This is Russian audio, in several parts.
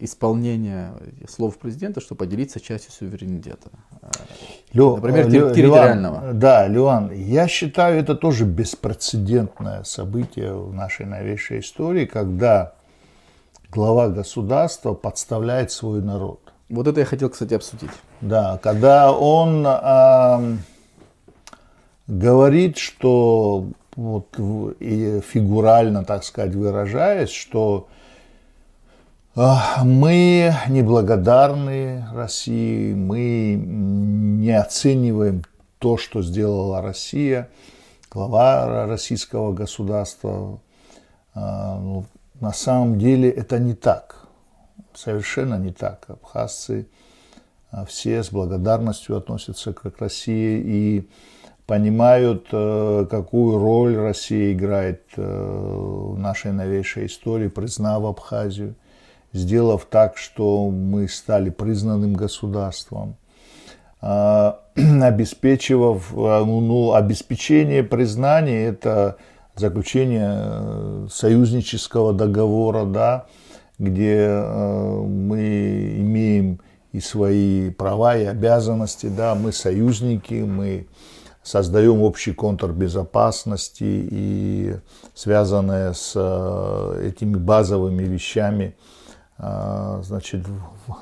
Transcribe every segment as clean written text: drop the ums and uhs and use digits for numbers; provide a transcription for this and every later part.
исполнения слов президента, чтобы поделиться частью суверенитета. Например, территориального. Да, Леон, я считаю, это тоже беспрецедентное событие в нашей новейшей истории, когда глава государства подставляет свой народ. Вот это я хотел, кстати, обсудить. Да, когда он говорит, что, вот, и фигурально, так сказать, выражаясь, что мы неблагодарны России, мы не оцениваем то, что сделала Россия, глава российского государства. На самом деле это не так, совершенно не так. Абхазцы все с благодарностью относятся к России и понимают, какую роль Россия играет в нашей новейшей истории, признав Абхазию, сделав так, что мы стали признанным государством, обеспечение признания – это заключение союзнического договора, да, где мы имеем и свои права, и обязанности, да, мы союзники, мы создаем общий контур безопасности, и связанные с этими базовыми вещами, значит,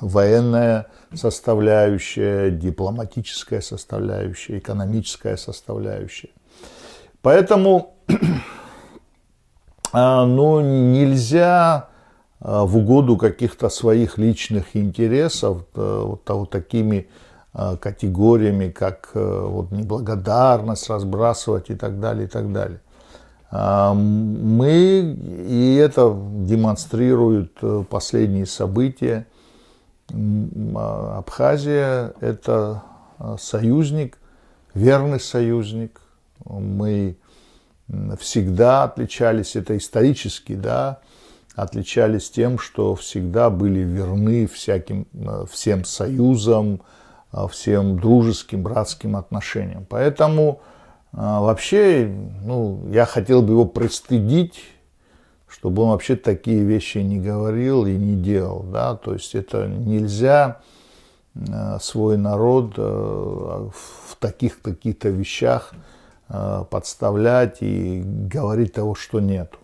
военная составляющая, дипломатическая составляющая, экономическая составляющая. Поэтому нельзя в угоду каких-то своих личных интересов вот такими категориями, как вот неблагодарность разбрасывать и так далее, и так далее. И это демонстрируют последние события. Абхазия – это союзник, верный союзник. Мы всегда отличались, это исторически, да, отличались тем, что всегда были верны всем союзам, всем дружеским, братским отношениям. Поэтому вообще, я хотел бы его пристыдить, чтобы он вообще такие вещи не говорил и не делал, да, то есть это нельзя свой народ в таких каких-то вещах подставлять и говорить того, что нету.